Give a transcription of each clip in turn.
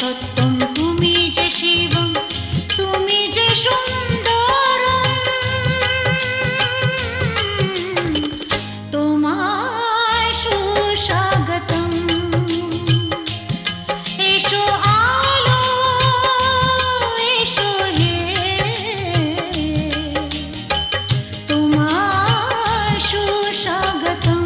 সত্যম তুমি যে শিবম তুমি যে সুন্দরম তোমায় সুস্বাগতম এসো আলো এসো হে তোমায় সুস্বাগতম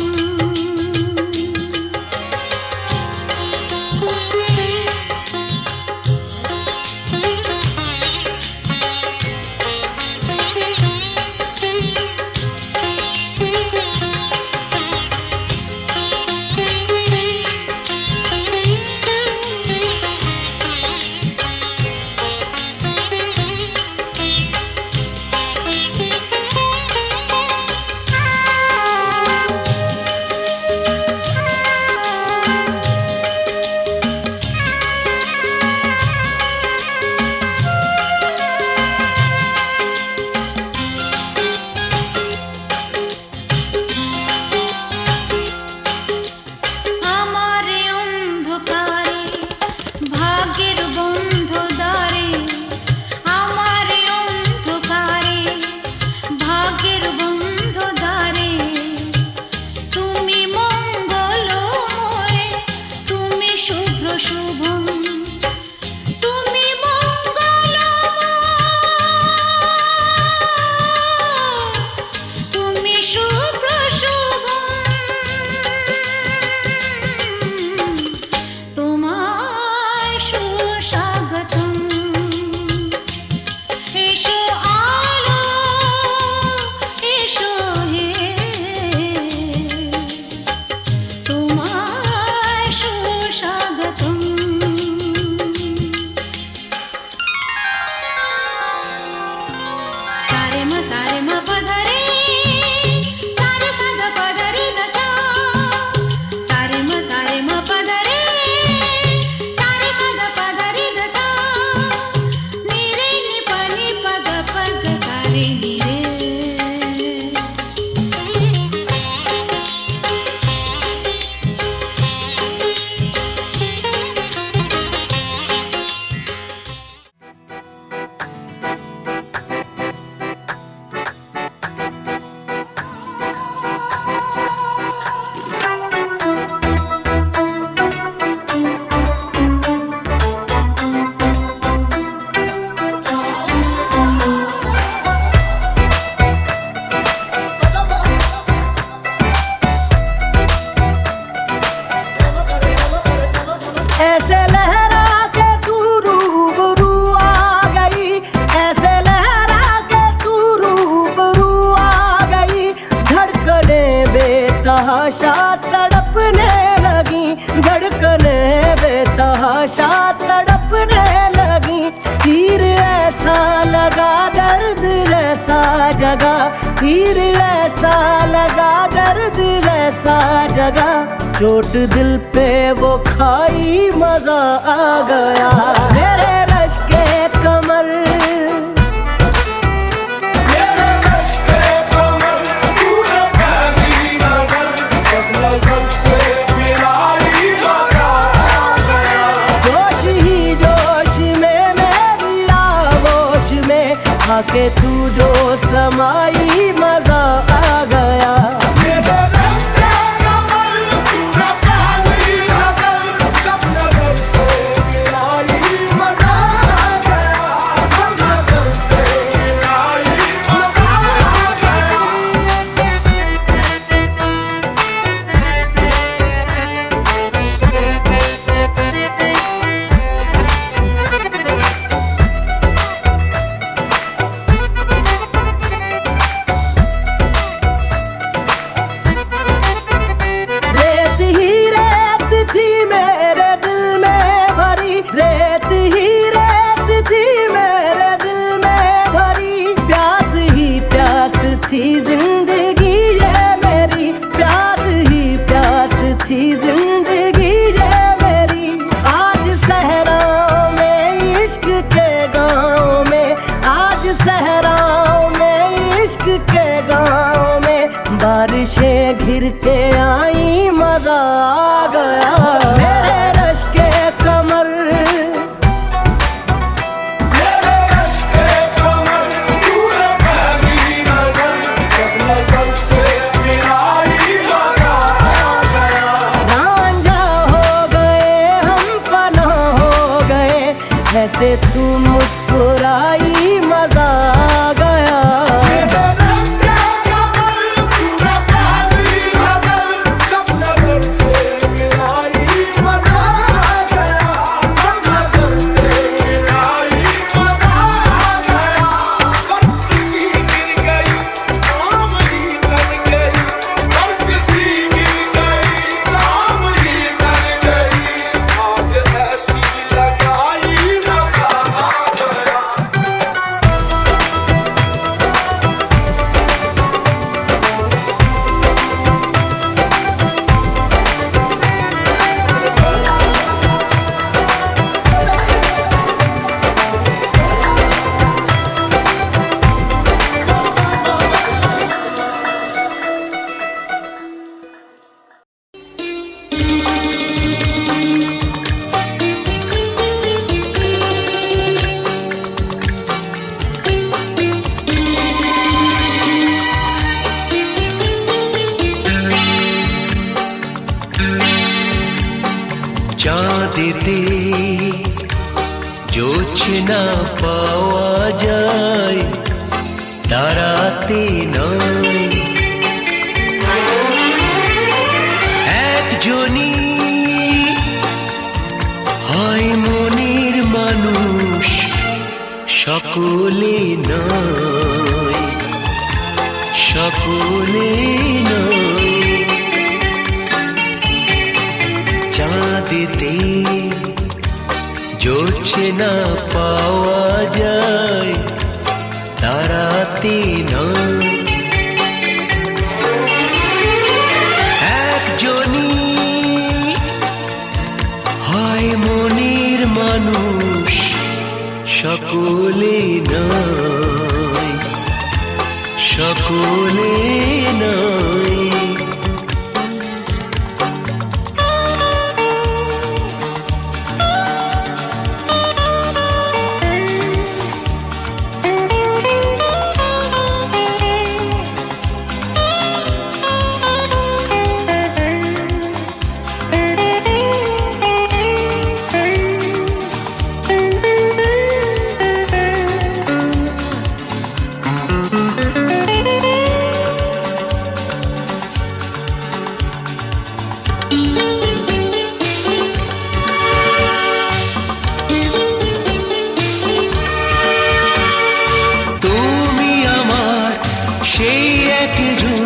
ऐसे लहरा के तू रूबरू आ गई, ऐसे लहरा के तू रूबरू आ गई। धड़कने बेतहाशा तड़पने लगी, धड़कने बेतहाशा तड़पने लगी। तीर ऐसा लगा दर्द ऐसा जगा, तीर ऐसा लगा दर्द ऐसा जगा। चोट दिल पे वो खाई मजा आ गया। मेरे रश के कमर, मेरे रश के कमर, तूने पहली नजर, जब नजर से मिलाई मजा आ गया। जोश ही जोश में मेरी आगोश में आके तू जो समाई मजा आ गया। जिंदगी ये मेरी प्यास ही प्यास थी, जिंदगी ये मेरी। आज सहराओं में इश्क के गाँव में, आज सहराओं में इश्क के गाँव में बारिशें घिर के आई मजा आ गया। मेरे रश के कमर, से तू मुस्कुराई मजा आ गया। मेरे रास्ते का पल पूरा प्यारी नजर, जब नजर से मिलाई मजा आ गया, जब नजर से मिलाई मजा आ गया। किसी गिर गई काम ही कर गई, किसी गिर गई काम ही कर गई, आग ऐसी लगाई मजा आ गया। চাঁদেতে জোছনা পাওয়া যায়, তারাতে নয়। একজনই হয় মনের মানুষ, সকলে নয়, সকলে নয়। চাঁদেতে জোছনা পাওয়া যায়, তারাতে নয়। একজনই হয় মনের মানুষ, সকলে নয়, সকলে নয়। তুমি আমার সেই একজন,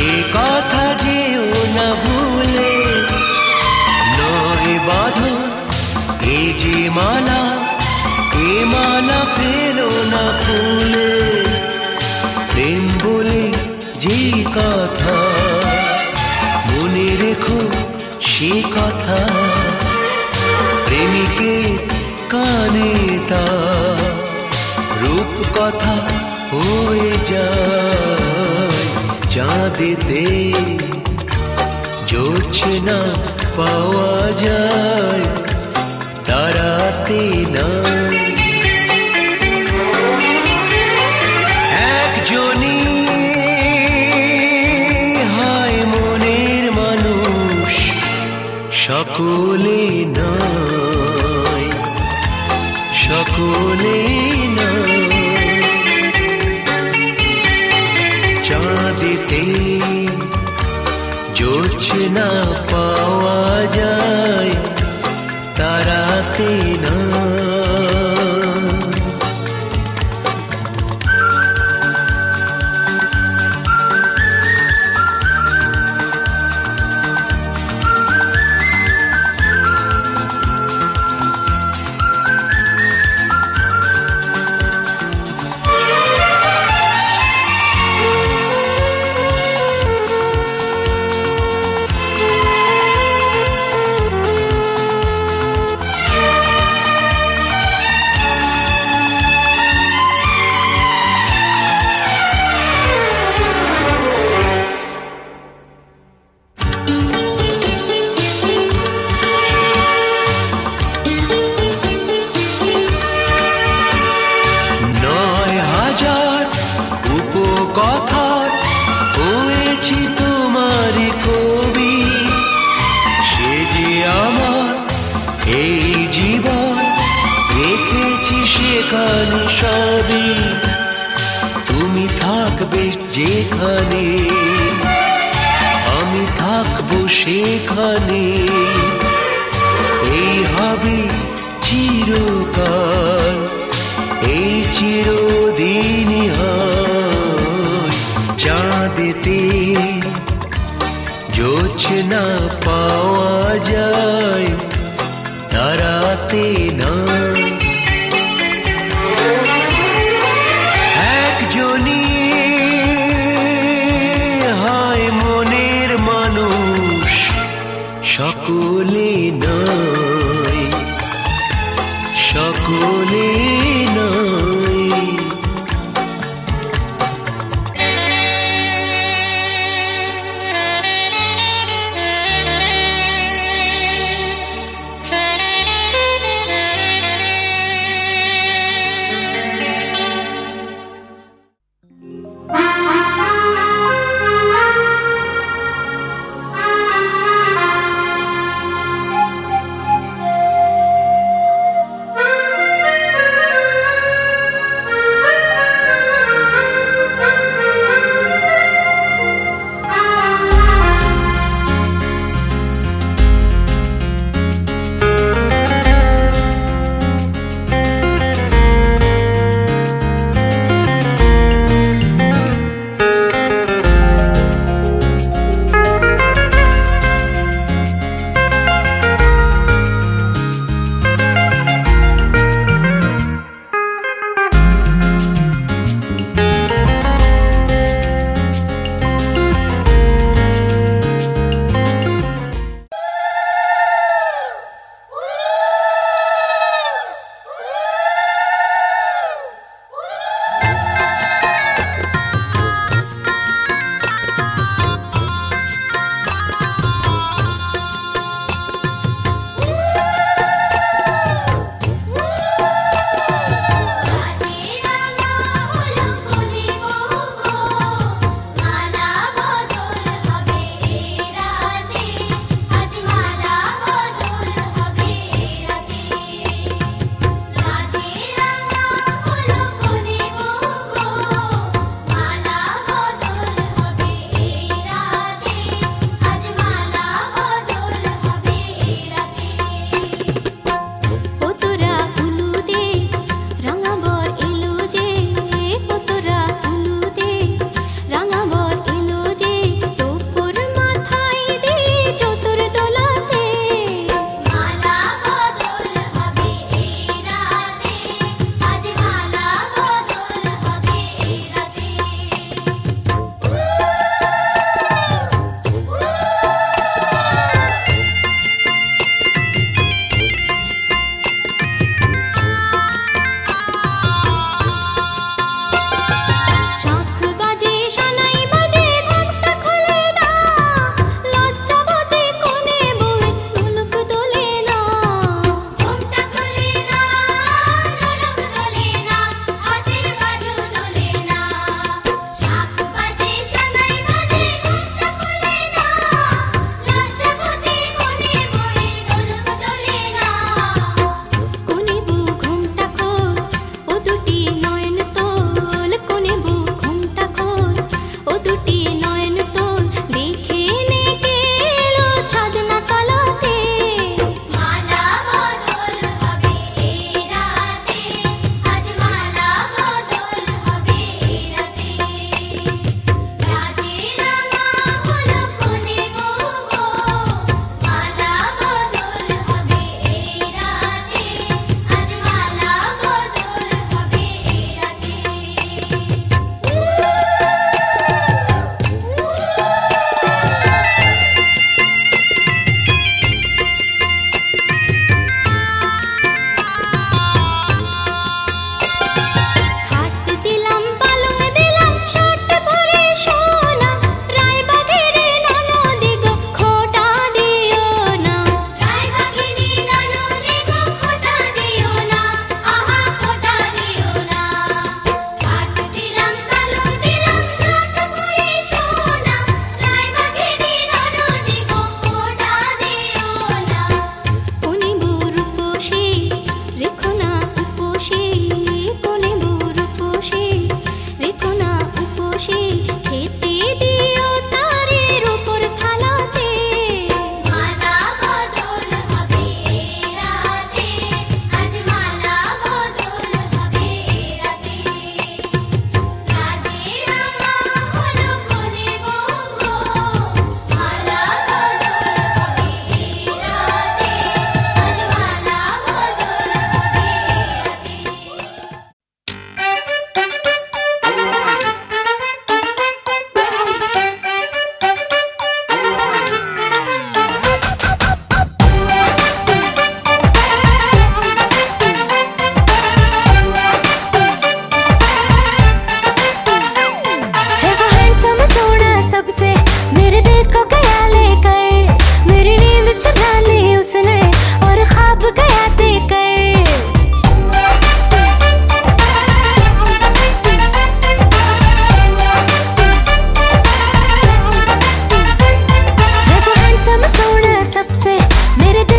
এ কথা যেও না ভুলে। নয় বাঁধন এ যে মালা, এ মালা ফেলো না ফুলে। প্রেম বলে যে কথা, মনে রেখো সে কথা। প্রেমিকে কানে তা রূপ কথা হয়ে যায়। চাঁদেতে জোছনা পাওয়া যায়, তারাতে নয়। একজনই হয় মনের মানুষ, সকলে নয়, সকলে নয়। চাঁদেতে জোছনা পাওয়া যায়, তারাতে নয়। কথার হয়েছি তোমারই কবি, সে যে আমার এই জীবন সেখানে সবই তুমি থাকবে যেখানে আমি থাকবো সেখানে এই হবে চিরকাল এই চিরদিন হয় চাঁদেতে জোছনা পাওয়া যায় তারাতে না একজনই হয় মনের মানুষ সকলে নয় সকলে নয়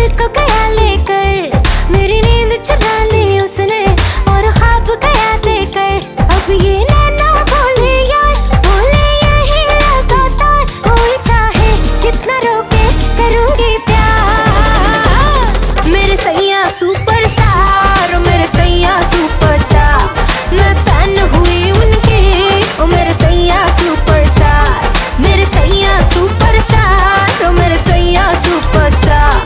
दिल को गया लेकर, मेरी नींद चुरा ली उसने और ख्वाब गया देकर। अब ये नैना बोले यार, बोले यही लगातार, कोई चाहे कितना रोके करूंगी प्यार। मेरे सैया सुपरस्टार, मेरे सैया सुपरस्टार, मैं फैन हुई उनकी, ओ मेरे सैया सुपरस्टार। मेरे सैया सुपरस्टार, ओ मेरे सैया सुपरस्टार,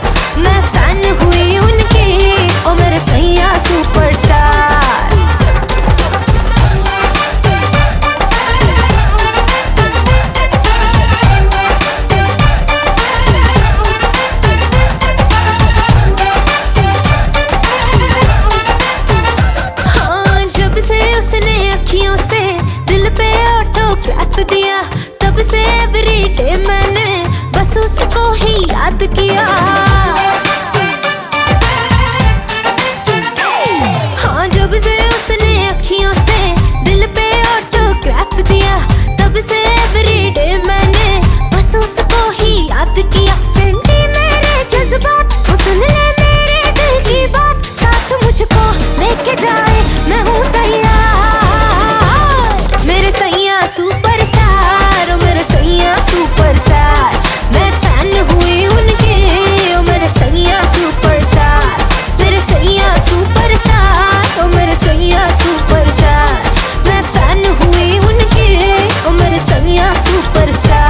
मैं फैन हुई उनकी, ओ मेरे सैया सुपरस्टार। हाँ, जब से उसने अखियों से दिल पे ऑटोग्राफ दिया, तब से एवरीडे मैंने बस उसको ही याद किया। हाँ, जब से उसने अखियों से दिल पे ऑटोग्राफ दिया, तब से एवरीडे मैंने बस उसको ही याद किया। सेंटी मेरे जज्बात, वो सुन ले मेरे दिल की बात, साथ मुझको लेके जाए मैं हूँ तैयार। मेरे सैया सुपरस्टार, मेरे सैया सुपरस्टार, मैं फैन हुई उनके, ओ मेरे सैया सुपरस्टार। मेरे सैया सुपरस्टार, ओ मेरे सैया सुपरस्टार, मैं फैन हुई उनके, ओ मेरे सैया सुपरस्टार।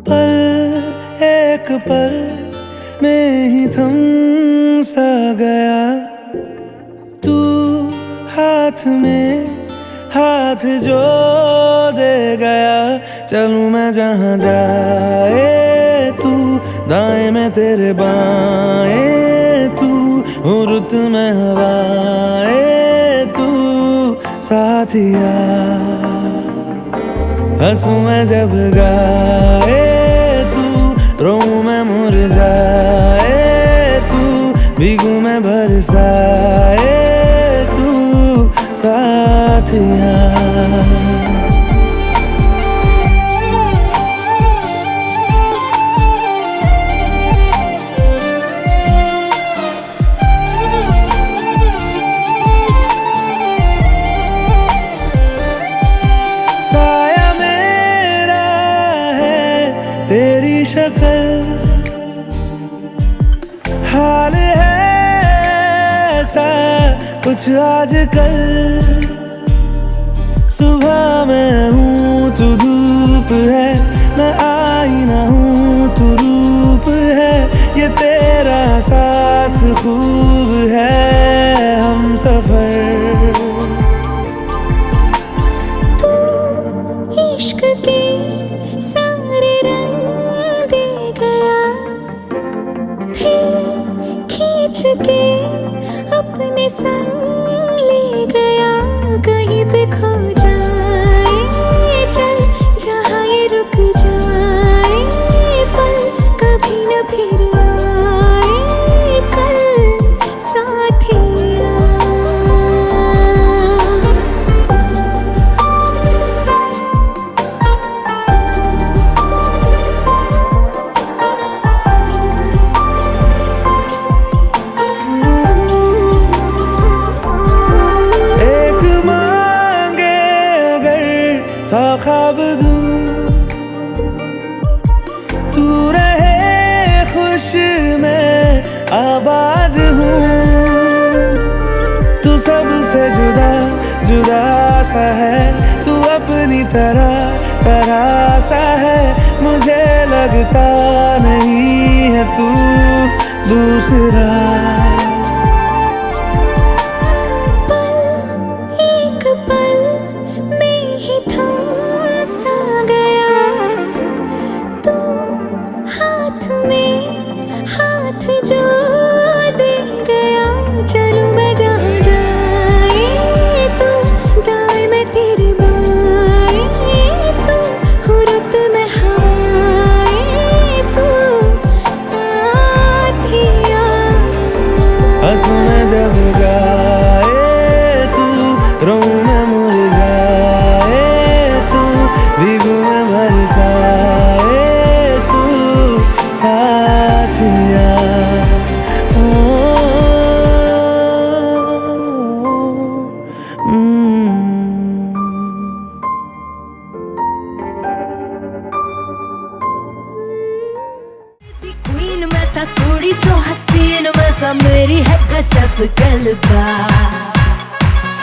पल एक पल में ही थम सा गया, तू हाथ में हाथ जो दे गया। चलूं मैं जहाँ जाए तू, दाएं में तेरे बाएं तू, हूँ रुत में हवाएं तू साथिया। हंसूं मैं जब गाए तू, रोऊं मैं मुरझाए तू, भीगूं मैं बरसाए तू साथिया। साया मेरा है तेरी शक्ल, हाल है ऐसा कुछ आजकल। सुबह मैं हूँ तू धूप है, मैं आईना हूँ तू रूप है, ये तेरा साथ खूब है हम सफर। इश्क के सारे रंग दे गया, फिर खींच के अपने संग ले गया। कहीं पे खो जाए चल, जहाँ ये रुक जाए पल, कभी न फिर आए कल साथिया। सा ख्वाब दूं, तू रहे खुश मैं आबाद हूँ। तू सबसे जुदा जुदा सा है, तू अपनी तरह सा है, मुझे लगता नहीं है तू दूसरा। एक पल में ही थम कुड़ी सो हसीन मका मेरी है गजब गलबा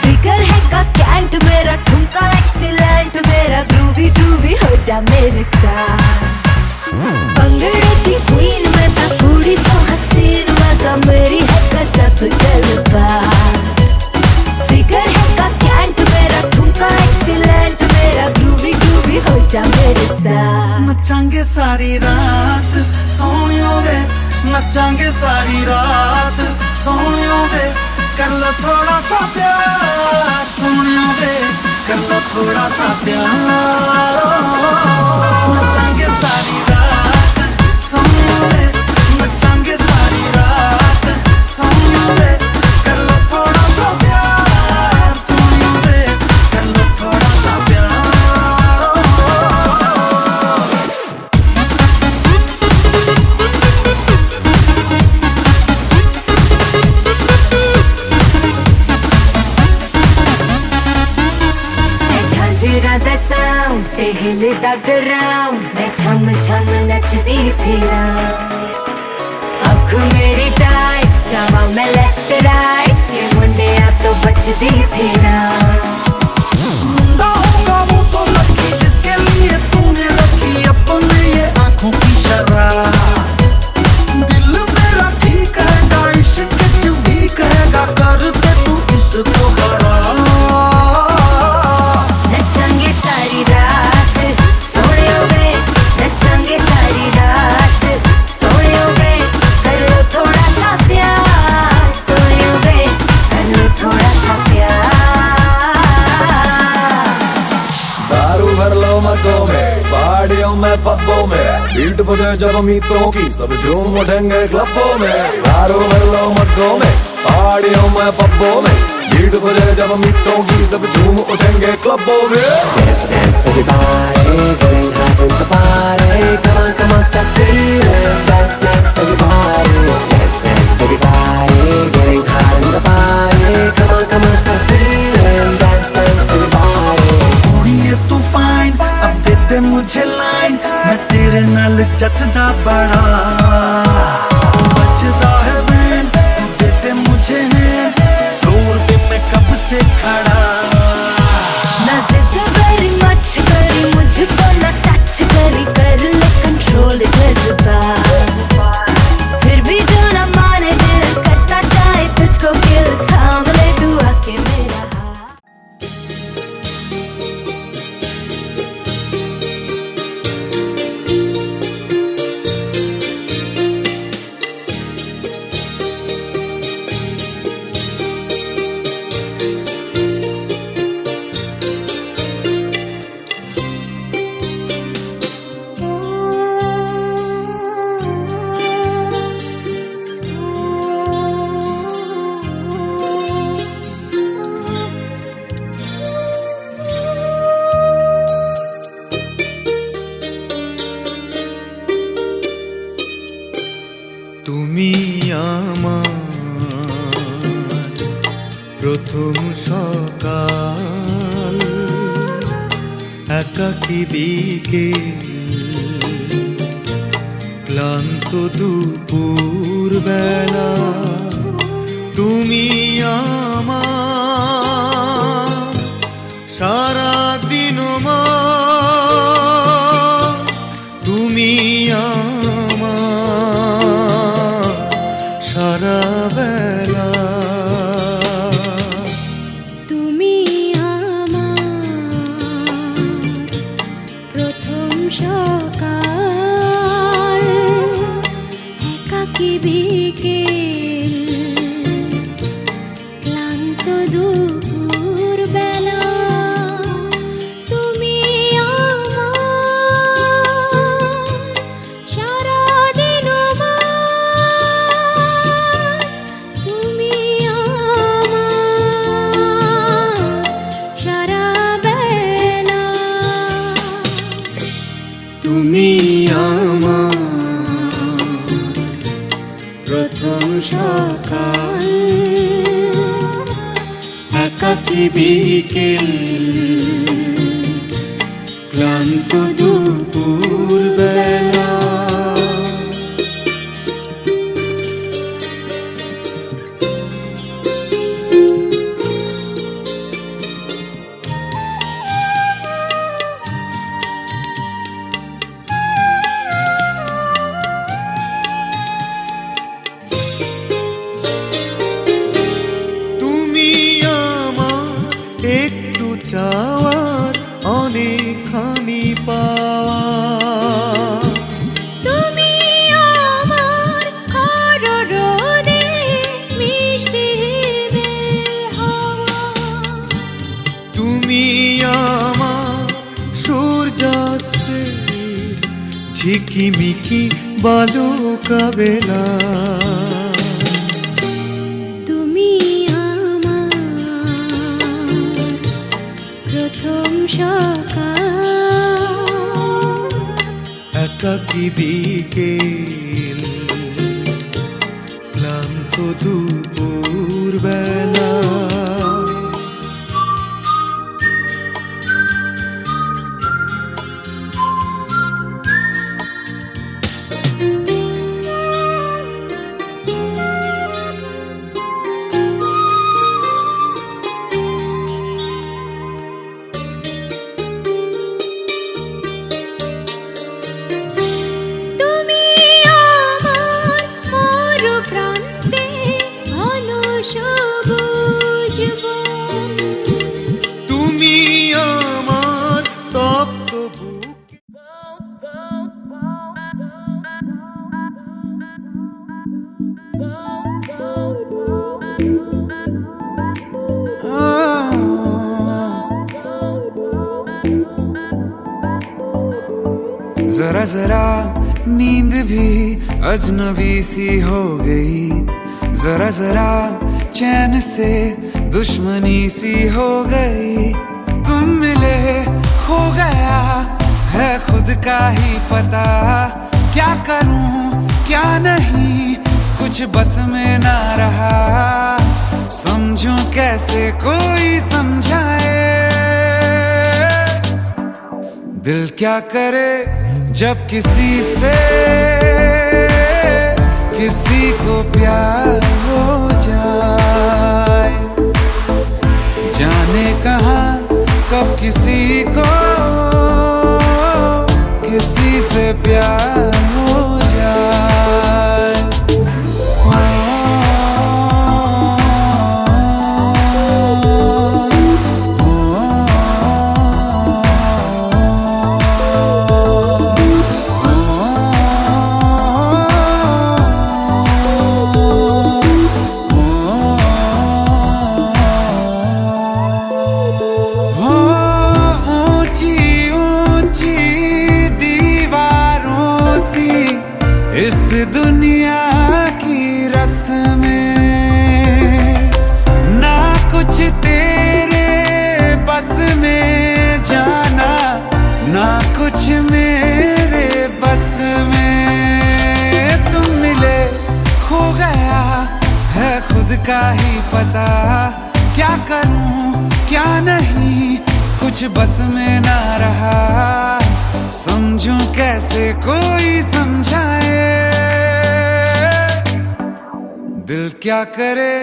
फिगर है का कैंट मेरा ठुमका एक्सीलेंट मेरा ग्रूवी ग्रूवी हो जा मेरे साथ पंगड़े की क्वीन मैं ता कुड़ी सो हसीन मका मेरी है गजब गलबा फिगर है का कैंट मेरा ठुमका एक्सीलेंट मेरा ग्रूवी ग्रूवी हो जा मेरे साथ नचांगे सारी रात सोनियो वे नचांगे सारी रात सोनियो वे कर लो थोड़ा सा प्यार सोनियो वे कर लो थोड़ा सा प्यार नचांगे सारी रात सोनियो वे नचांगे सारी रात सोनियो वे कर लो थोड़ा सा प्यार सोनियो वे कर लो थोड़ा सा प्यार झांझरा दा साउंड ते हिलदा ग्राउंड मैं छम छम नचदी फिरां अख मेरी टाइट जावा मैं लेफ्ट राइट के मुंडिया तो बचदी फिरां मुंडा होगा वो तो लकी जिसके लिए तूने रखी अपने ये आंखों की शराब दिल मेरा ठीक हैगा इश्क च वीक हैगा कर दे तू इसको खराब नचांगे सारी रात सोनियो वे नचांगे सारी रात सोनियो वे कर लो थोड़ा सा प्यार सोनियो वे कर लो थोड़ा सा प्यार दारू भर लो मग्गों में पहाड़ियों में पब्बों में बीट बजे जब मीतों की सब झूम उठेंगे क्लबों में दारू भर लो मग्गों में पहाड़ियों में पब्बों में बीट बजे जब मीतों की सब झूम उठेंगे क्लबों में Dance, dance, everybody, getting hot in the party. Come on, start feeling. Dance, dance, everybody. Dance, dance, everybody, getting hot in the party. Come on, start feeling. Dance, dance, everybody. कुड़ी ये तू फाइन अब दे दे मुझे line मैं तेरे नाल जचदा बड़ा बचदा है बैंड तू दे दे मुझे हैंड फ्लोर पे मैं कब से खड़ा ना जिद वेरी मच करी मुझको ना टच करी कर ले कंट्रोल जज्बा फिर भी जो ना माने दिल करता चाहे तुझको किल थाम ले तू आके मेरा हाथ তুমি আমার প্রথম সকাল একাকী বিকেল ক্লান্ত দুপুর বেলা তুমি আমার সারাদিন তুমি আমার সারা বেলা তুমি আমার প্রথম সকাল একাকী বিকেল ক্লান্ত দুপুর বেলা তুমি আমার সারাদিন তুমি আমার সারা বেলা তুমি আমার প্রথম সকাল একাকী বিকেল ক্লান্ত দুপুর বেলা ঝিকিমিকি বালুকা বেলা তুমি আমার প্রথম সকাল, একাকী বিকেল ক্লান্ত দুপুর বেলা তুমি আমার মরুপ্রান্তে ঘন সবুজ বন। তুমি আমার তপ্ত বুক जरा जरा नींद भी अजनबी सी हो गई, जरा जरा चैन से दुश्मनी सी हो गई। तुम मिले खो गया है खुद का ही पता, क्या करूं क्या नहीं कुछ बस में ना रहा। समझूं कैसे कोई समझाए, दिल क्या करे जब किसी से किसी को प्यार हो जाए। जाने कहाँ कब किसी को किसी से प्यार हो जाए। इस दुनिया की रस्में ना कुछ तेरे बस में जाना, ना कुछ मेरे बस में। तुम मिले खो गया है खुद का ही पता, क्या करूं क्या नहीं कुछ बस में ना रहा। समझूं कैसे कोई समझाए, दिल क्या करे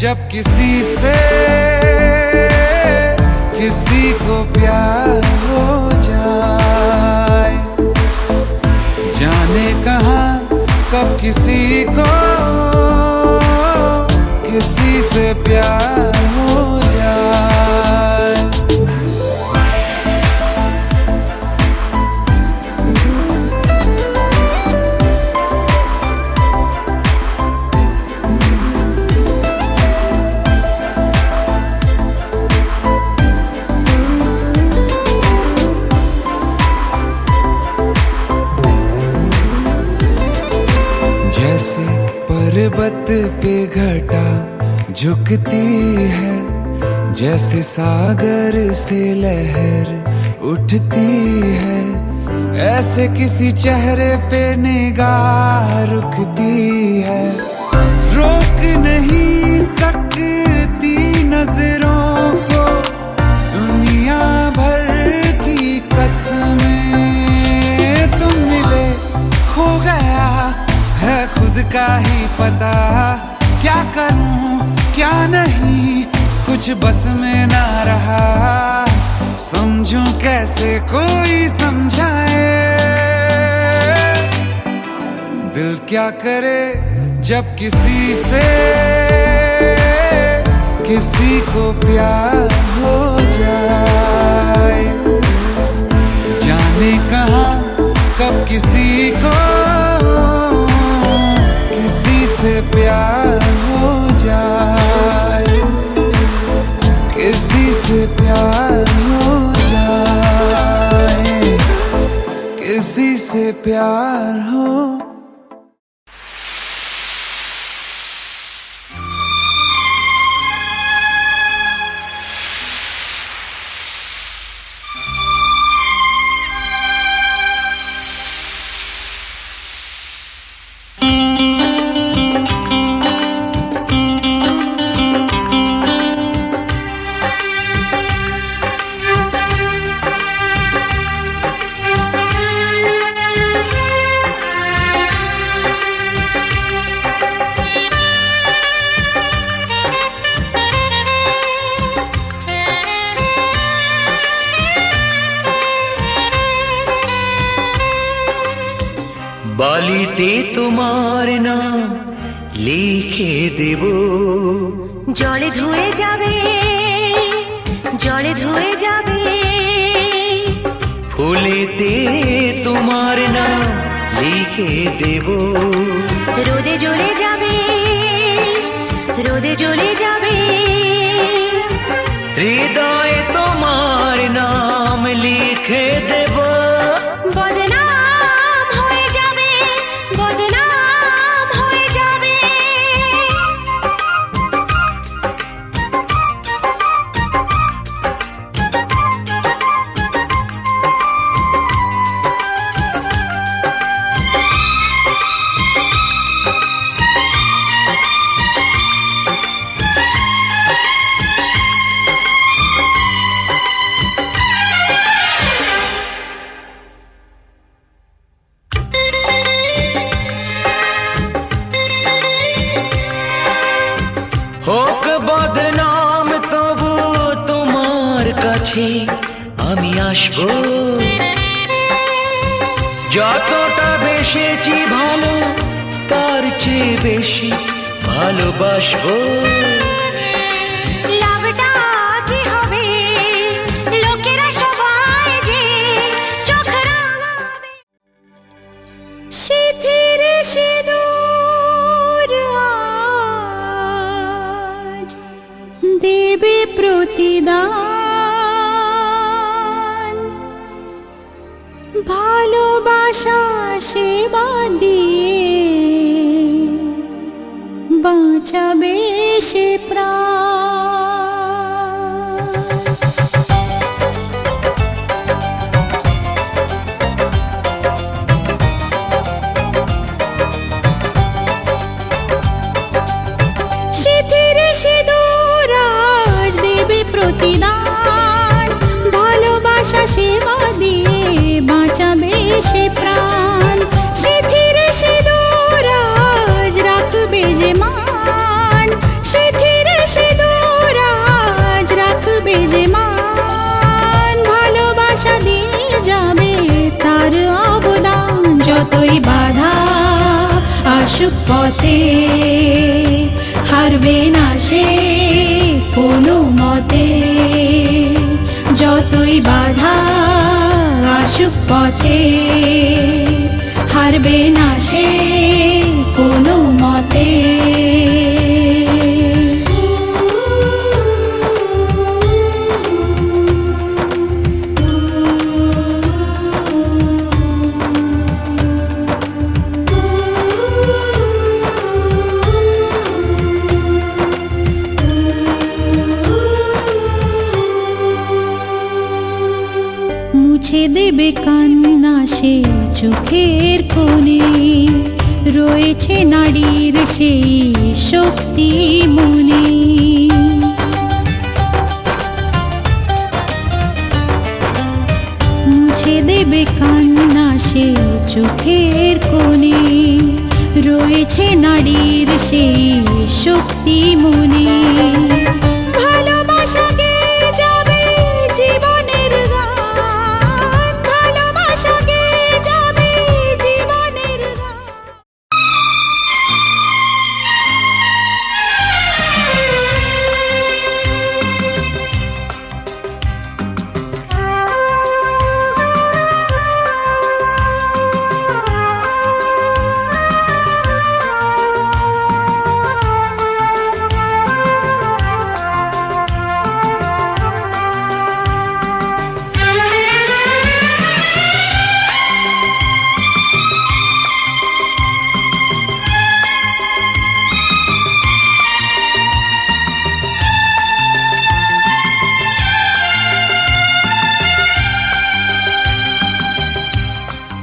जब किसी से किसी को प्यार हो जाए। जाने कहाँ कब किसी को किसी से प्यार हो जाए। जैसे पर्वत पे घटा झुकती है, जैसे सागर से लहर उठती है, ऐसे किसी चेहरे पे निगाह रुकती है। रोक नहीं सकती नजरों को दुनिया भर की कसमें। तुम मिले खो गया है खुद का ही पता, क्या करूं क्या नहीं कुछ बस में ना रहा। समझूं कैसे कोई समझाए, दिल क्या करे जब किसी से किसी को प्यार हो जाए। जाने कहाँ कब किसी को किसी से प्यार हो जाए, किसी से प्यार हो जाए, किसी किसी से प्यार हो। বালিতে তোমার নাম লিখে দেব, জলে ধুয়ে যাবে, জলে ধুয়ে যাবে, ফুলেতে তোমার নাম লিখে দেব, রোদে জ্বলে যাবে, রোদে জ্বলে যাবে, হৃদয়ে তোমার নাম লিখে দেব। বদনাম হয়ে যাবে, বদনাম হয়ে যাবে। হোক বদনাম তবু তোমার কাছে আমি আসবো, যতটা বেসেছি ভালো তার চেয়ে বেশি ভালোবাসবো। লাভটা কি হবে, লোকেরা সবাই যে চোখ রাঙাবে। সিঁথির সিঁদুর আজ দেবে প্রতিদান, ভালোবাসা সেবা দিয়ে বাঁচাবে সে প্রাণ। সিঁথির সিঁদুর আজ দেবে প্রতিদান, ভালোবাসা সেবা দিয়ে বাঁচাবে সে প্রাণ। সিঁথির সিঁদুর আজ রাখবে যে মান, সিঁথির সিঁদুর আজ রাখবে যে মান, ভালোবাসা দিয়ে যাবে তার অবদান। যতই বাধা আসুক পথে হারবে না সে কোনো মতে, যতই বাধা আসুক পথে হারবে না সে কোনো মতে। মুছে দেবে কান্না সে চোখের কোণে, রয়েছে নারীর সেই শক্তি মনে। মুছে দেবে কান্না সে চোখের কোণে, রয়েছে নারীর সেই শক্তি মনে। ভালোবাসাকে যাবে জীবনের গান, ভালোবাসাকে যাবে জীবনের গান।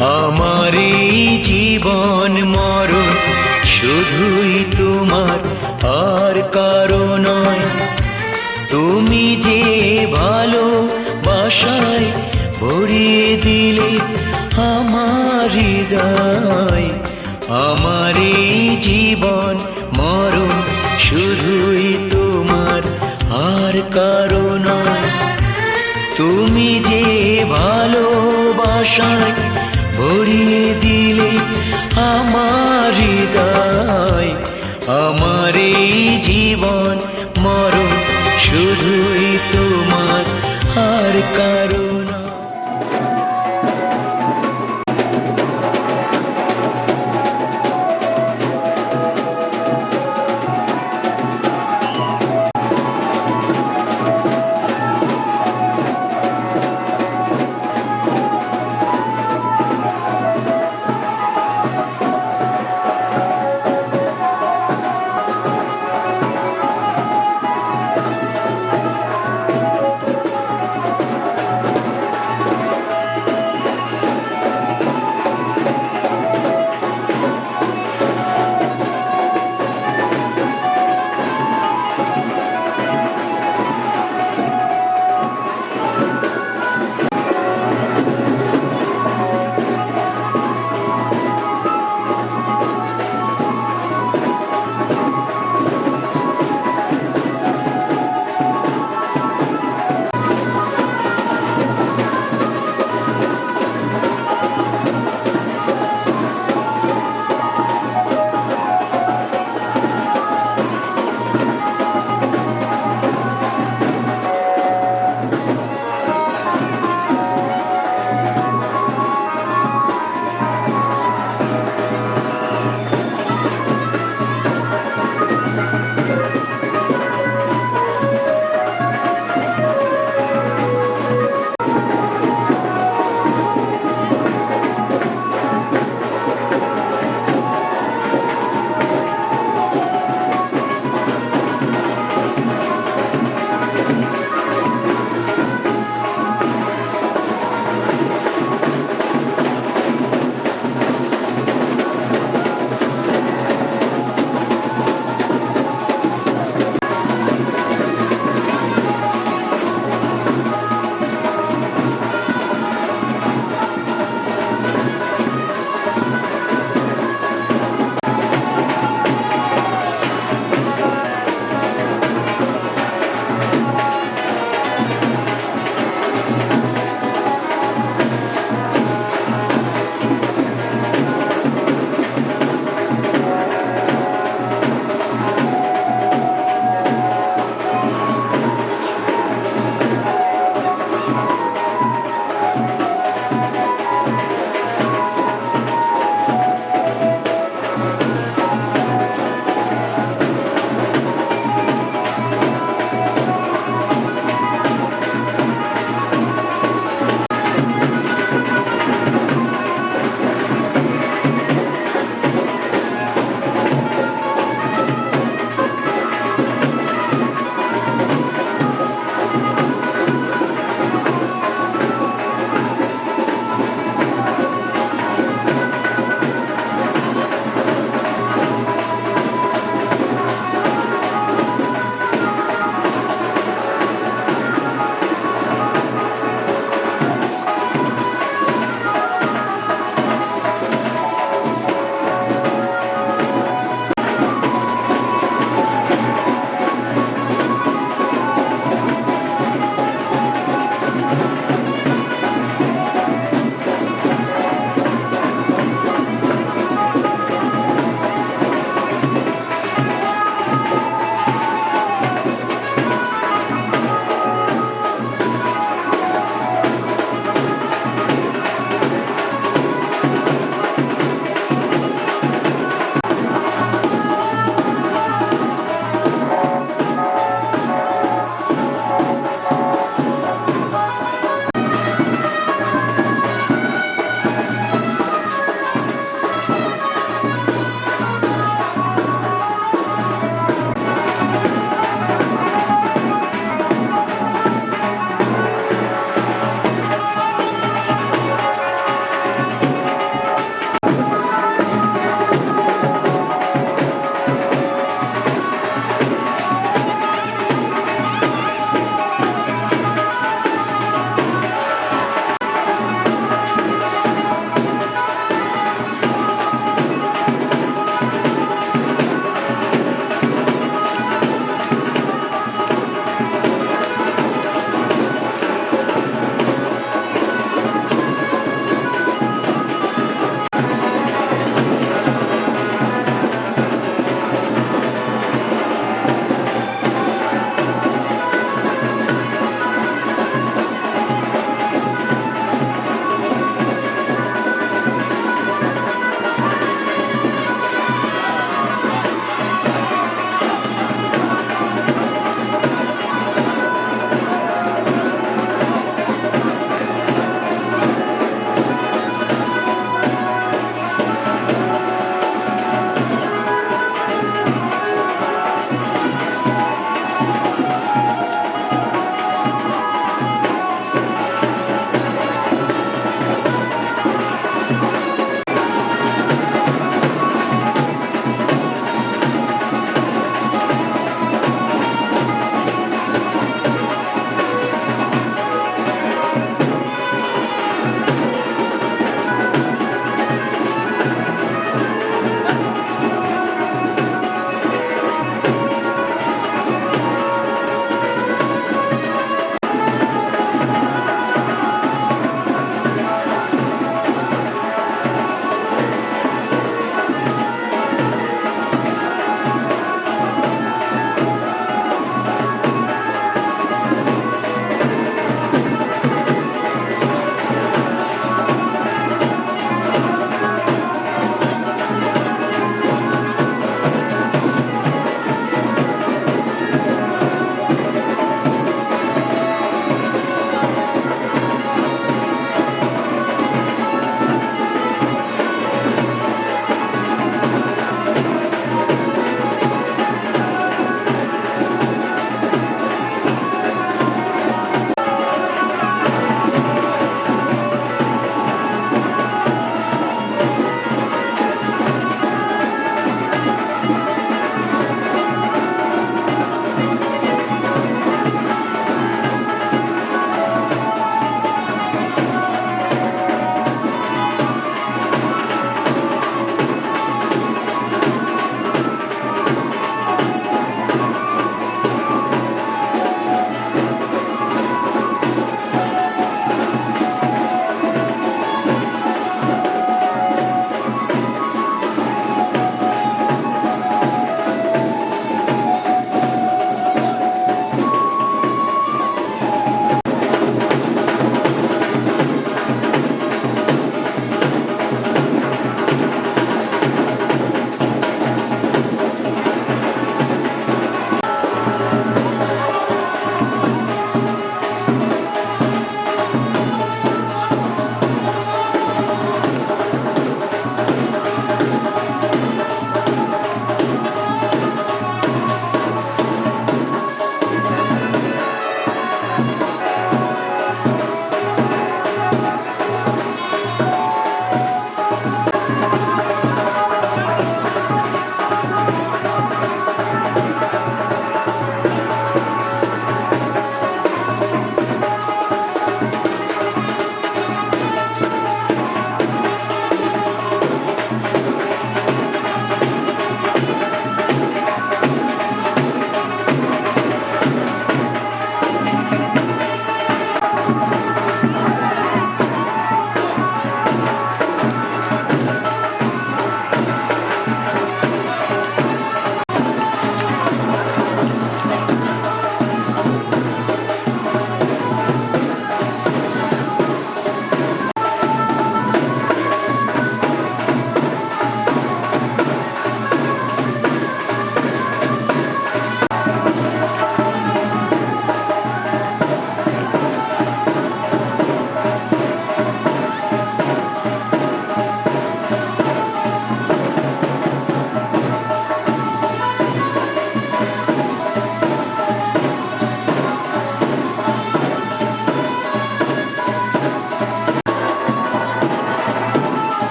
আমার এই জীবন মরণ শুধুই তোমার, আর কারো নয়। তুমি যে ভালোবাসায় ভরিয়ে দিলে আমার হৃদয়। আমার এই জীবন মরণ শুধুই তোমার, আর কারো নয়। তুমি যে ভালোবাসায় ভরিয়ে দিলে আমার হৃদয়। আমার এই জীবন মরণ শুধুই তোমার, আর কারো নয়।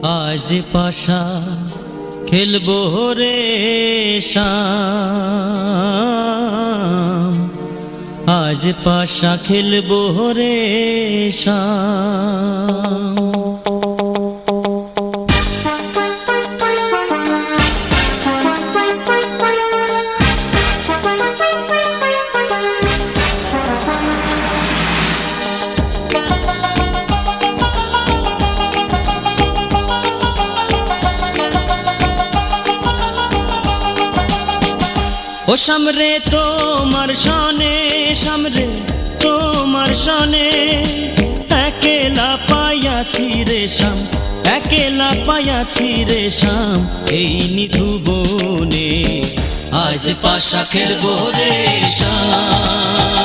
আজ পাশা খেলবো রে শাম, আজ পাশা খেলবো রে শাম। ও সামরে তোমার সনে, সামরে তোমার সনে, একেলা পাইয়াছি রে শাম, একেলা পাইয়াছি রে শাম, এই নিধু বনে আজ পাশা খেলবো রে শাম,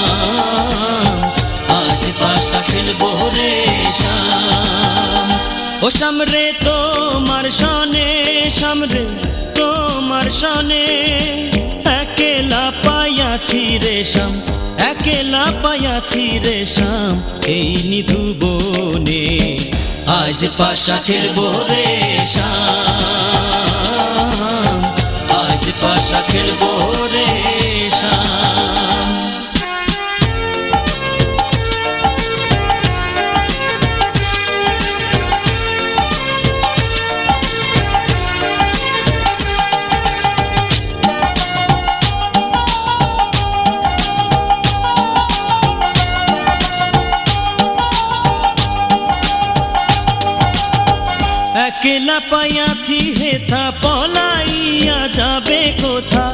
আজ পাশা খেলবো রে শাম। ও সামরে তোমার সনে, সামরে তোমার সনে, একেলা পাইয়াছি রে শাম, একেলা পাইয়াছি রে শাম, এই নিধু বনে আজ পাশা খেলবো রে শাম, আজ পাশা খেলবো রে শাম। একেলা পাইয়াছি হেথা পলাইয়া যাবে কোথা,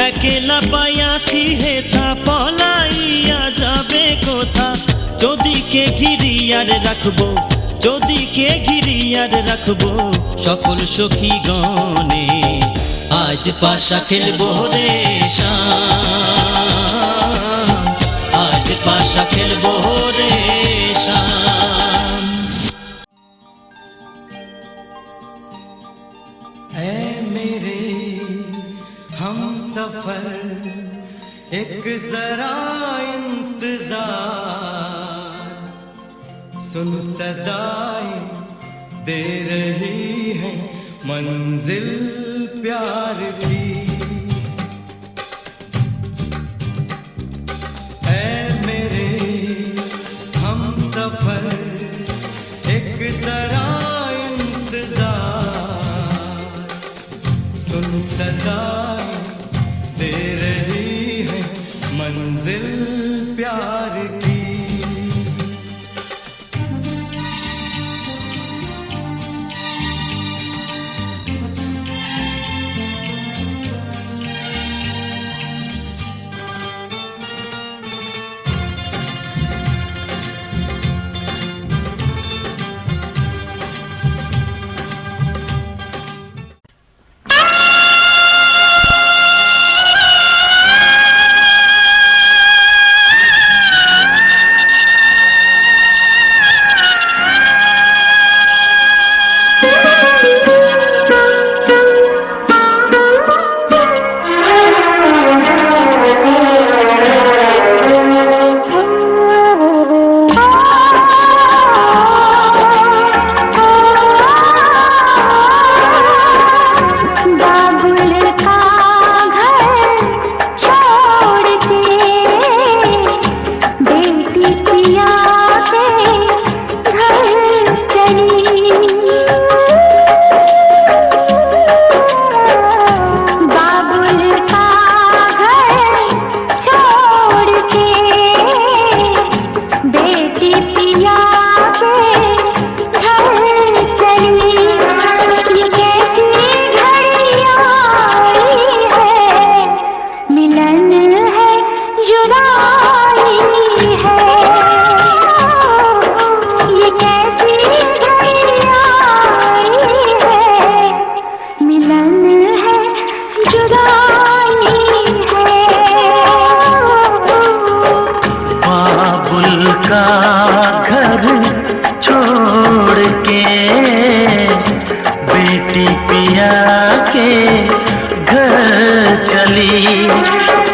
একেলা পাইয়াছি হেথা পলাইয়া যাবে কোথা, যদি কে ঘিরিয়ার রাখবো, যদি কে ঘিরিয়ার রাখবো সকল সখী গণে আজ পাশা খেলবো রে শাম, আজ পাশা খেলবো রে শাম। ऐ मेरे हम सफर एक जरा इंतजार, सुन सदाएं दे रही है मंजिल प्यार की। ऐ मेरे हम सफर एक जरा इंतजार, सुन सदाएं दे रही है मंजिल प्यार की।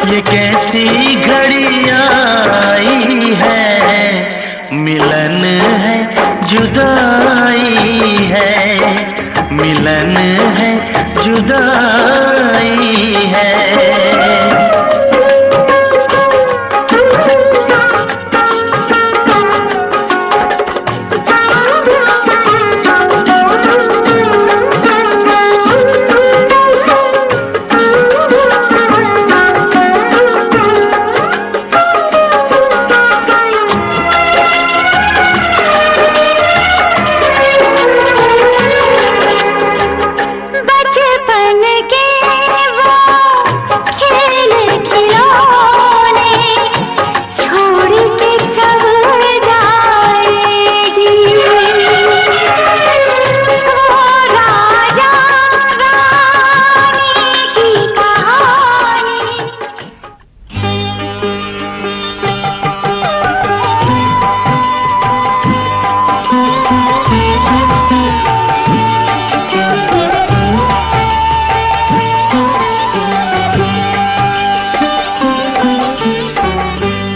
ये कैसी घड़ी आई है, मिलन है जुदाई है। मिलन है जुदाई है। बचपन के वो खेल खिलौने छोड़ के सब जाएगी। वो राजा रानी की कहानी।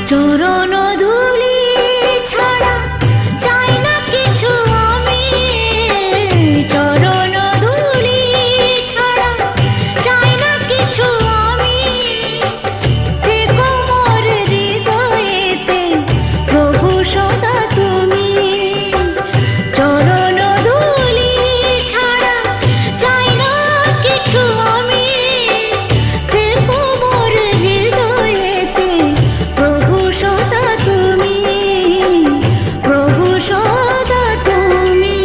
চরণ ধুলি ছাড়া চাই না কিছু আমি। চরণ ধুলি ছাড়া চাই না কিছু আমি। থেকো মোর হৃদয়েতে প্রভু সদা তুমি। চরণ ধুলি ছাড়া চাই না কিছু আমি। থেকো মোর হৃদয়েতে প্রভু সদা তুমি। প্রভু সদা তুমি।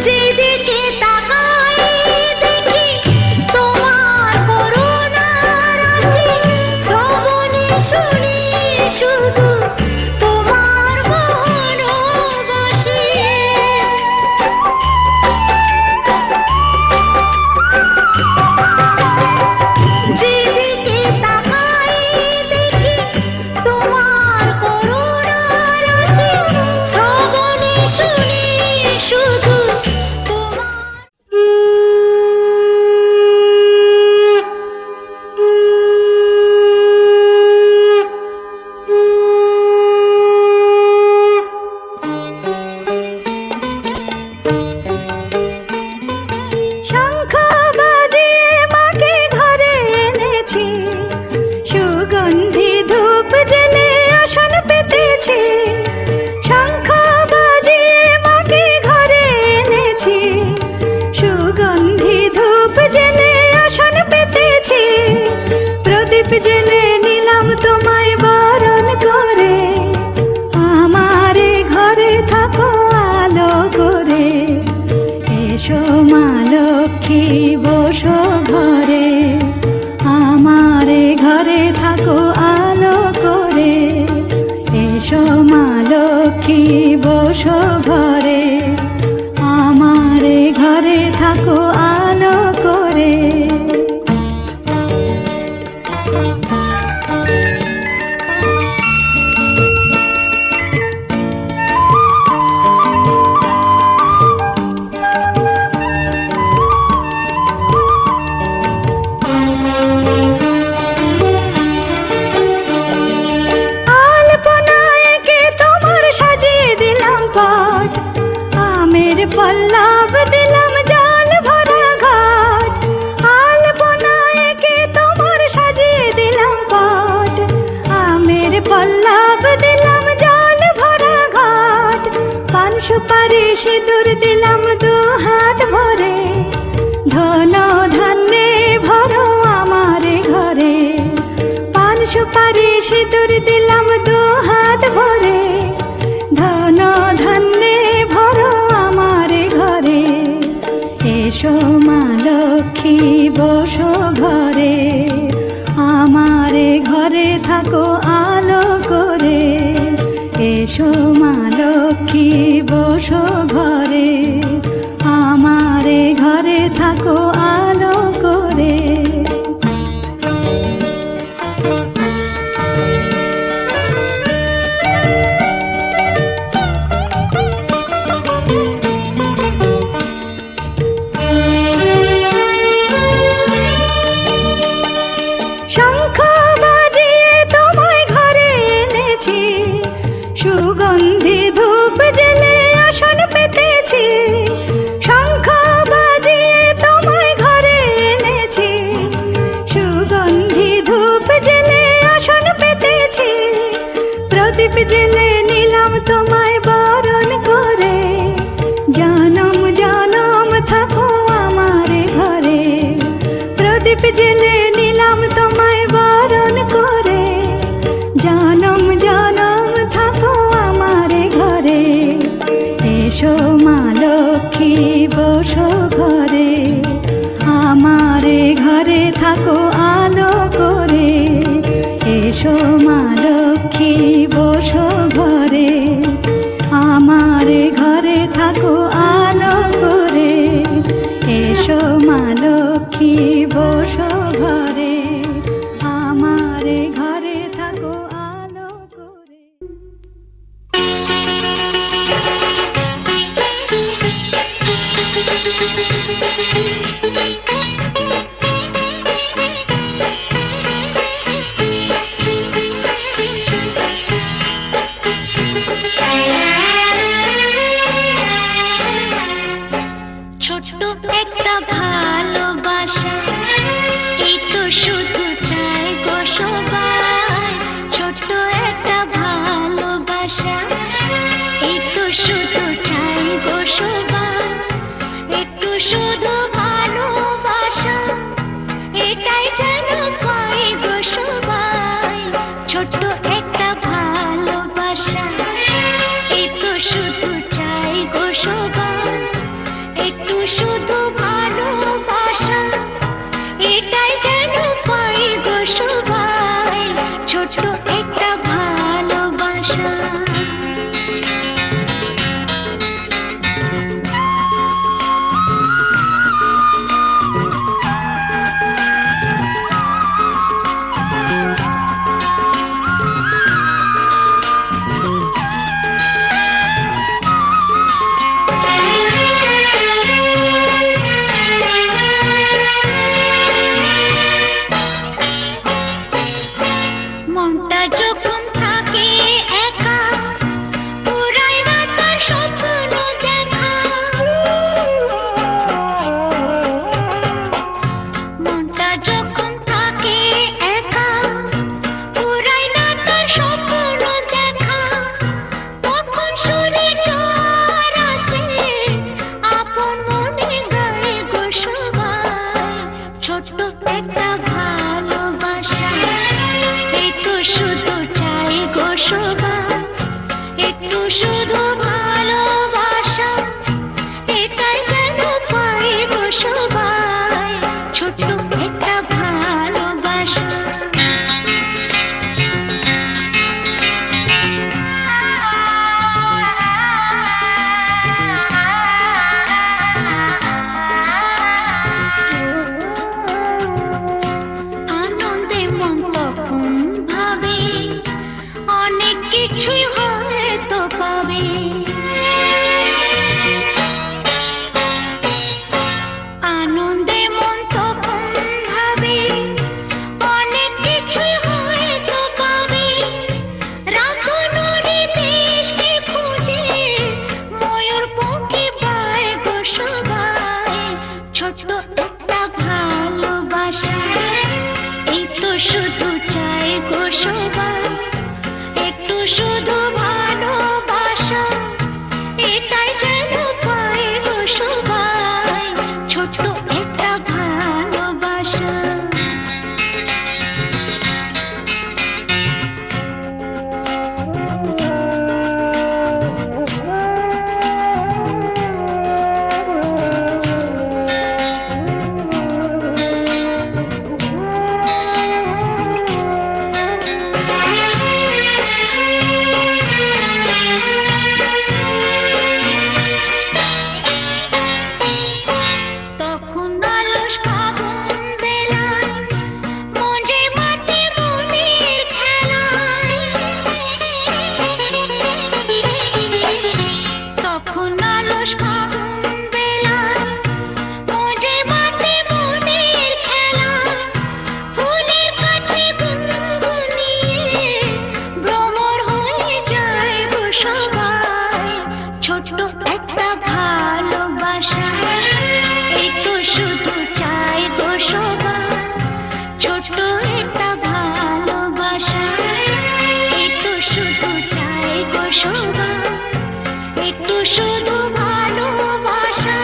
যেদিকে তাকাই দেখি তোমার করুণার রাশি। শ্রবণে শুনি শুধু তোমার মনোবাসী। যেদিকে তাকাই দেখি তোমার করুণার রাশি। শ্রবণে শুনি শুধু তোমার। শঙ্খ বাজিয়ে মাকে ঘরে এনেছি। সুগন্ধি ধূপ জেলে আসন পেতেছি। শঙ্খ বাজিয়ে মাকে ঘরে এনেছি। সুগন্ধি ধূপ জেলে আসন পেতেছি। প্রদীপ জেলে নিলাম তোমায় বরণ করে। আমারে ঘরে থাকো আলো করে। এসো মা লক্ষ্মী বসো ঘরে। আমারে ঘরে থাকো আলো করে। এসো মা লক্ষ্মী বসো ঘরে। আমারে ঘরে থাকো আলো করে। আলপনায় কে তোমার সাজিয়ে দিলাম পট। আমের পল্লব দিলাম জল ভরা ঘাট। আলপনায় কে তোমার সাজিয়ে দিলাম পট। আমের পল্লব দিলাম জল ভরা ঘাট। পান সুপারি সিঁদুর দিলাম দু হাত ভরে। ধন ধান্যে ভরো আমারে ঘরে। পান সুপারি সিঁদুর দিলাম দু হাত ভরে। ধন ধান্যে ভরো আমারে ঘরে। এসো মা লক্ষ্মী বসো ঘরে। আমারে ঘরে থাকো আলো করে। এসো মা লক্ষ্মী লক্ষ্মী বসো ঘরে, আমারে ঘরে থাকো আলো করে। শঙ্খ বাজিয়ে তোমায় ঘরে এনেছি, সুগন্ধি ধূপ জেলে আসন পেতেছি। শঙ্খ বাজিয়ে তোমায় ঘরে এনেছি, সুগন্ধি ধূপ জেলে আসন পেতেছি। প্রদীপ জেলে নিলাম তোমায় বরণ করে, জনম জনম থাকো আমারে ঘরে। প্রদীপ জেলে নিলাম তোমায় বরণ করে, জনম জনম থাকো আমারে ঘরে। এসো মা লক্ষ্মী বসো ঘরে, আমারে ঘরে থাকো আলো করে। এসো মা লক্ষ্মী বসো ঘরে, আমারে ঘরে থাকো আলো করে। এসো মা লক্ষ্মী বসো ঘরে, আমারে ঘরে থাকো আলো করে। ছোট্ট একটা ভালোবাসা, এই তো শুধু চাই গো সবাই। ছোট্ট একটা ভালোবাসা, এই তো শুধু চাই গো সবাই। একটু শুধু ভালোবাসা, এটাই যেন পাই গো সবাই। ছোট্ট একটা ভালোবাসা, এই তো শুধু চাই গো সবাই। একটু শুধু ভালোবাসা, এটাই যেন পাই গো সবাই। ছোট্ট একটা ভালোবাসা। মনটা যখন থাকে একা, পুরাই না তার স্বপ্ন দেখা। মনটা যখন থাকে একা, পুরাই না তার স্বপ্ন দেখা। তখন সুরে ঝড় আসে, আপন মনে গায়ে গো সবাই। ছোট্ট একটা ভালোবাসা, এই তো শুধু চাই গো সবাই। একটু শুধু ভালোবাসা, এটাই যেন পাই গো সবাই। ছোট্ট একটা ভালোবাসা। আনন্দে মন তখন ভাবে, অনেক কিছুই হয়তো পাবে। আনন্দে মন তখন ভাবে, অনেক কিছুই হয়তো পাবে। রাখনুরি দেশকে খুঁজে, ময়ূর পক্ষী পায় গো সবাই। ছোট্ট একটা ভালোবাসা, এই তো শুধু চাই গো সবাই। একটু শুধু শুধু ভালোবাসা,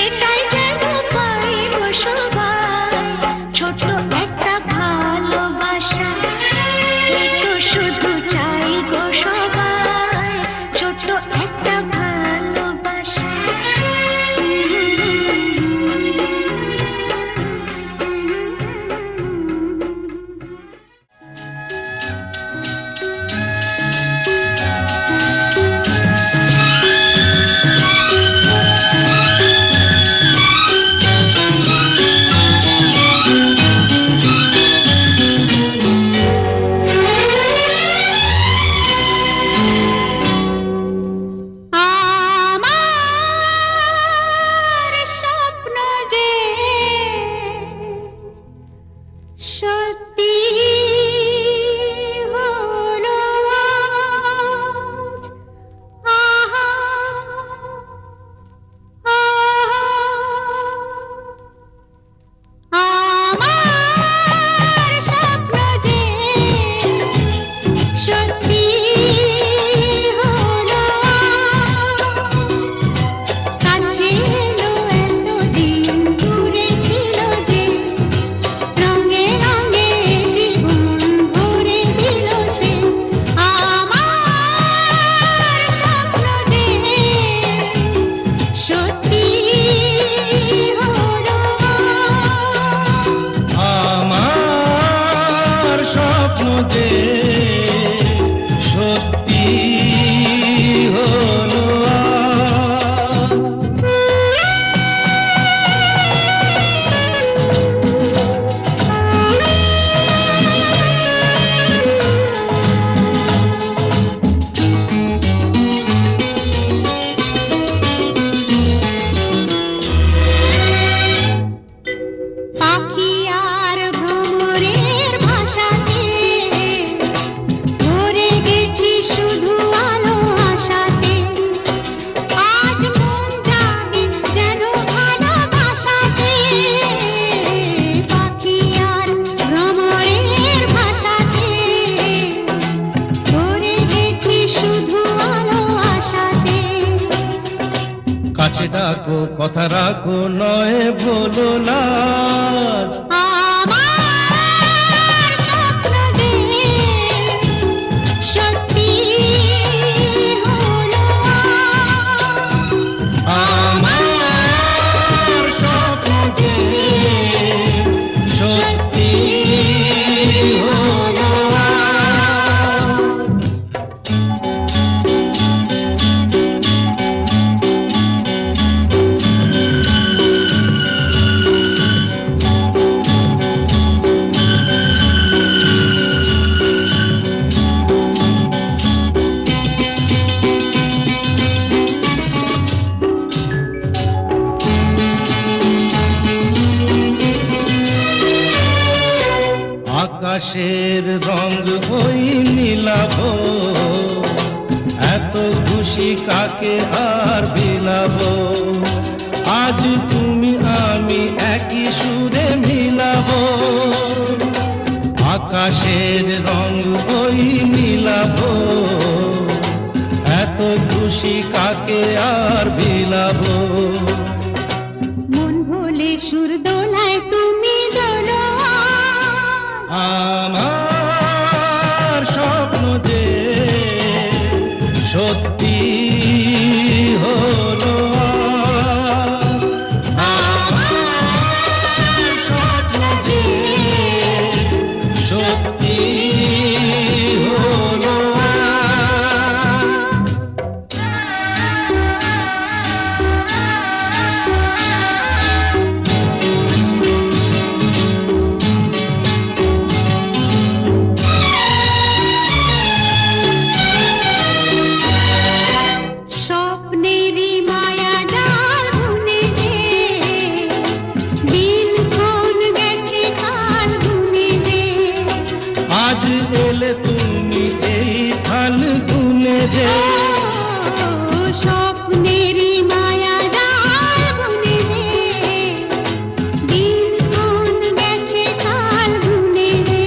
এটাই যেন পাইব সবাই। ছোট একটা ভালোবাসা, এই তো শুধু চাই গো সবাই। ছোট একটা ভালোবাসা। আমার স্বপ্ন যে সত্যি হলো আজ। আহা, আমার স্বপ্ন যে সত্যি হলো আজ। কাছে এলো এতদিন, দূরে ছিল যে, রঙে রঙে জীবন ভরে দিল সে। আমার স্বপ্ন যে সত্যি হলো আজ। আমার স্বপ্ন যে সত্যি হলো আজ। পাখি আর ভ্রমরের ভাষাতে ভরে গেছি শুধু আলো আশাতে। আজ মন জাগে যেন ভালোবাসাতে। পাখি আর ভ্রমরের ভাষাতে ভরে গেছি শুধু আলো আশাতে। কাছে ডাকো, কথা রাখো, নয় ভুলো লাজ। আমার স্বপ্ন যে সত্যি হলো আজ। আমার স্বপ্ন যে সত্যি হলো আজ। আকাশের রং ওই নীলাভ, এত খুশি কাকে আর বিলাবো। আজ তুমি আমি একই সুরে মিলাবো। আকাশের রং ওই নীলাভ, এত খুশি কাকে আর বিলাবো। মন ভোলে সুর দোলায় তুমি দোলো আজ। আমার স্বপ্ন যে সত্যি হলো আজ। আমার স্বপ্ন যে সত্যি হলো স্বপ্নেরই মায়া জাল বুনে দে, দিন কোন গেছে কাল গুনে দে। আজ এলে তুমি এই ফাল্গুনে যে। স্বপ্নেরই মায়া জাল বুনে দে, দিন কোন গেছে কাল গুনে দে।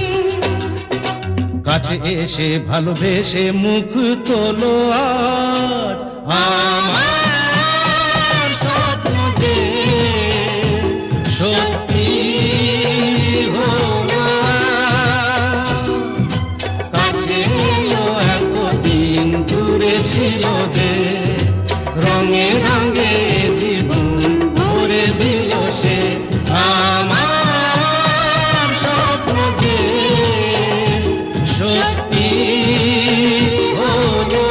কাছে এসে ভালোবেসে মুখ তোলো আজ। আমার স্বপ্ন যে সত্যি হলো কাছে এলো এতদিন দূরে ছিল যে রঙে রঙে জীবন ভরে দিল সে আমার স্বপ্ন যে সত্যি হলো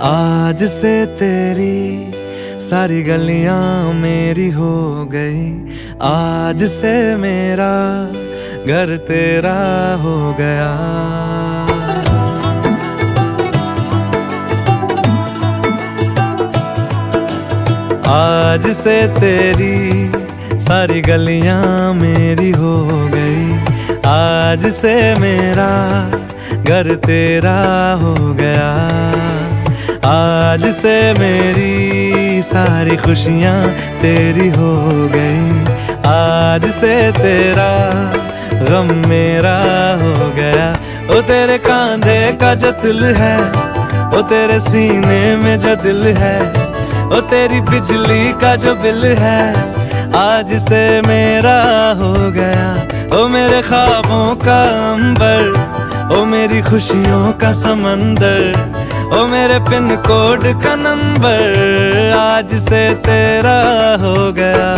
आज से तेरी सारी गलियां मेरी हो गई, आज से मेरा घर तेरा हो गया। आज से तेरी सारी गलियां मेरी हो गई, आज से मेरा घर तेरा हो गया। आज से मेरी सारी खुशियाँ तेरी हो गई, आज से तेरा गम मेरा हो गया। ओ तेरे कांधे का जो दिल है, ओ तेरे सीने में जो दिल है, ओ तेरी बिजली का जो बिल है, आज से मेरा हो गया। ओ मेरे ख्वाबों का अंबर, ओ मेरी खुशियों का समंदर, ओ मेरे पिन कोड का नंबर, आज से तेरा हो गया।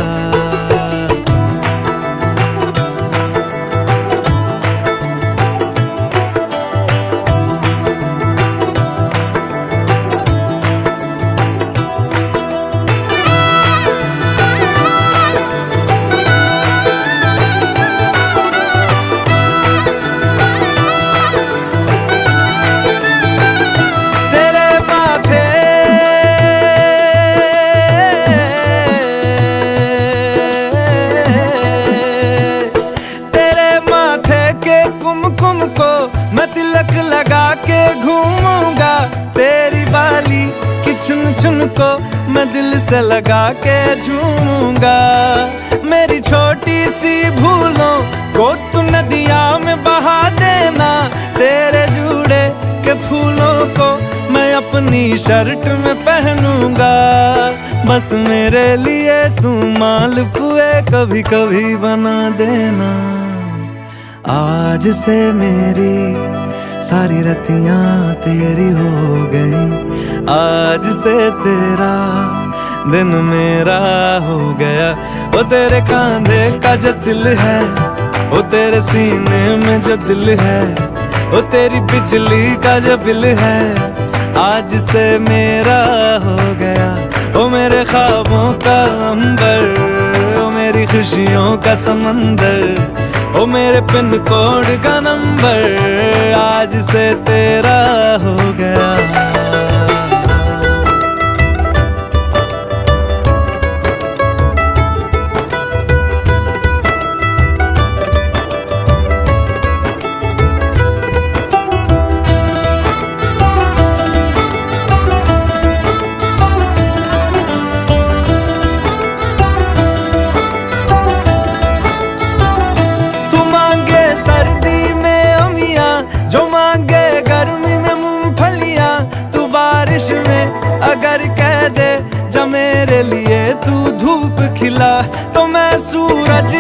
चुन चुन को मैं दिल से लगा के झूमूंगा। मेरी छोटी सी भूलों को तू नदिया में बहा देना, तेरे जूड़े के फूलों को मैं अपनी शर्ट में पहनूंगा। बस मेरे लिए तू मालपुए कभी कभी बना देना। आज से मेरी सारी रतियां तेरी हो गई, आज से तेरा दिन मेरा हो गया। वो तेरे कांधे का जो दिल है, वो तेरे सीने में जो दिल है, वो तेरी बिजली का जो बिल है, आज से मेरा हो गया। वो मेरे ख्वाबों का अंबर, वो मेरी खुशियों का समंदर, ओ मेरे पिन कोड का नंबर, आज से तेरा हो गया। अगर कह दे जब मेरे लिए तू धूप खिला, तो मैं सूरज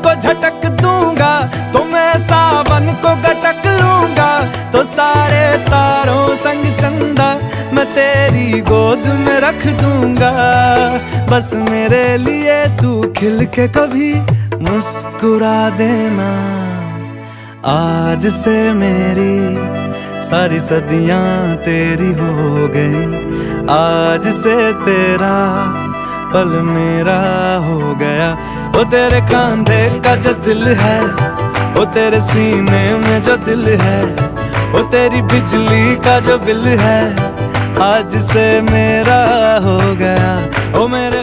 को झटक दूंगा। गोद में रख दूंगा। बस मेरे लिए तू खिल के कभी मुस्कुरा देना। आज से मेरी सारी सदियां तेरी हो गई, आज से तेरा पल मेरा हो गया। वो तेरे कांधे का जो दिल है, वो तेरे सीने में जो दिल है, वो तेरी बिजली का जो बिल है, आज से मेरा हो गया। ओ मेरे